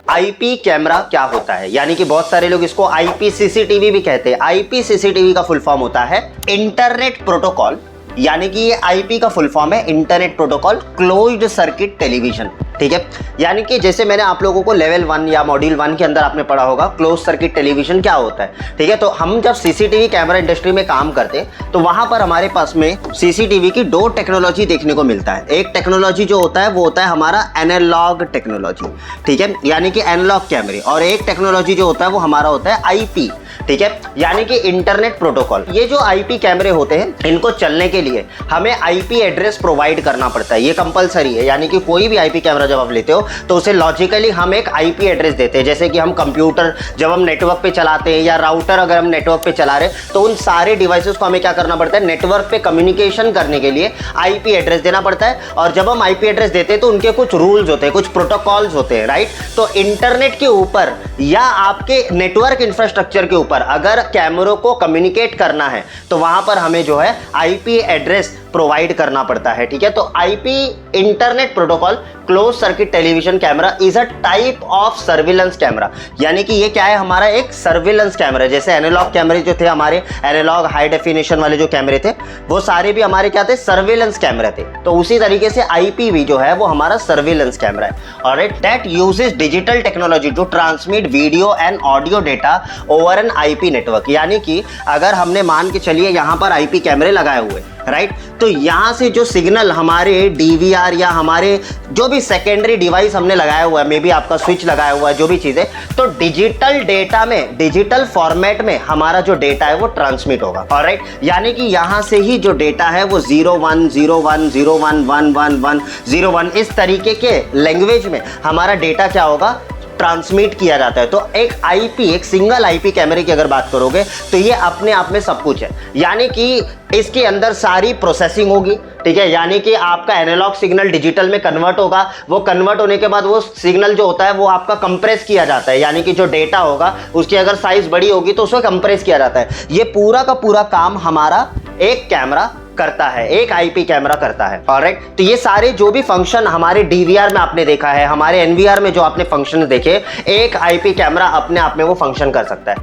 IP camera क्या होता है, यानी कि बहुत सारे लोग इसको आईपी सीसीटीवी भी कहते हैं। आईपी सीसीटीवी का फुल फॉर्म होता है इंटरनेट प्रोटोकॉल, यानी कि ये आईपी का फुल फॉर्म है internet protocol closed circuit television. ठीक है, यानी कि जैसे मैंने आप लोगों को लेवल 1 या मॉड्यूल 1 के अंदर आपने पढ़ा होगा क्लोज सर्किट टेलीविजन क्या होता है। ठीक है, तो हम जब सीसीटीवी कैमरा इंडस्ट्री में काम करते हैं तो वहां पर हमारे पास में सीसीटीवी की 2 टेक्नोलॉजी देखने को मिलता है। एक टेक्नोलॉजी जो होता है वो होता है हमारा एनालॉग टेक्नोलॉजी, ठीक है, यानी कि एनालॉग कैमरे, और एक टेक्नोलॉजी जो होता है वो हमारा होता है आईपी, ठीक है, यानी कि इंटरनेट प्रोटोकॉल। ये जो आईपी कैमरे होते हैं इनको चलने के लिए हमें आईपी एड्रेस प्रोवाइड करना पड़ता है, ये कंपलसरी है। यानी कि कोई भी आईपी कैमरा जब आप लेते हो तो उसे लॉजिकली हम एक आईपी एड्रेस देते हैं। जैसे कि हम कंप्यूटर जब हम नेटवर्क पे चलाते हैं या राउटर अगर हम नेटवर्क पे चला रहे हैं तो उन सारे डिवाइसेस को हमें क्या करना पड़ता है, नेटवर्क पे कम्युनिकेशन करने के लिए आईपी एड्रेस देना पड़ता है। और जब हम आईपी एड्रेस देते हैं तो उनके कुछ रूल्स होते हैं, कुछ प्रोटोकॉल्स होते हैं, राइट। तो इंटरनेट के ऊपर या आपके नेटवर्क इंफ्रास्ट्रक्चर के ऊपर अगर कैमरों को कम्युनिकेट करना है तो वहां पर हमें जो है आईपी एड्रेस प्रोवाइड करना पड़ता है। ठीक है, तो IP internet protocol close circuit television camera is a type of surveillance camera, यानी कि ये क्या है, हमारा एक सर्विलेंस कैमरा। जैसे एनालॉग कैमरे जो थे हमारे, एनालॉग हाई डेफिनेशन वाले जो कैमरे थे वो सारे भी हमारे क्या थे, सर्विलेंस कैमरे थे। तो उसी तरीके से आईपी भी जो है वो हमारा सर्विलेंस कैमरा है। Alright, that uses digital technology to transmit video and audio data over an IP network. यानी कि अगर हमने मान के चलिए यहां पर आईपी कैमरे लगाए हुए, राइट, तो यहां से जो सिग्नल हमारे डीवीआर या हमारे जो भी सेकेंडरी डिवाइस हमने लगाया हुआ है, मे बी आपका स्विच लगाया हुआ है, जो भी चीजें, तो डिजिटल डेटा में, डिजिटल फॉर्मेट में हमारा जो डेटा है वो ट्रांसमिट होगा। ऑलराइट, यानी कि यहां से ही जो डेटा है वो 010101111101 इस तरीके के लैंग्वेज में हमारा डेटा क्या होगा, ट्रांसमिट किया जाता है। तो एक आईपी, एक सिंगल आईपी कैमरे की अगर बात करोगे तो ये अपने आप में सब कुछ है, यानी कि इसके अंदर सारी प्रोसेसिंग होगी। ठीक है, यानी कि आपका एनालॉग सिग्नल डिजिटल में कन्वर्ट होगा, वो कन्वर्ट होने के बाद वो सिग्नल जो होता है वो आपका कंप्रेस किया जाता है, यानी कि जो डेटा होगा उसकी अगर साइज बड़ी होगी तो उसको कंप्रेस किया जाता है। ये पूरा का पूरा काम हमारा एक कैमरा करता है, एक आईपी कैमरा करता है। ऑलराइट, तो ये सारे जो भी फंक्शन हमारे डीवीआर में आपने देखा है, हमारे एनवीआर में जो आपने फंक्शन देखे, एक आईपी कैमरा अपने आप में वो फंक्शन कर सकता है।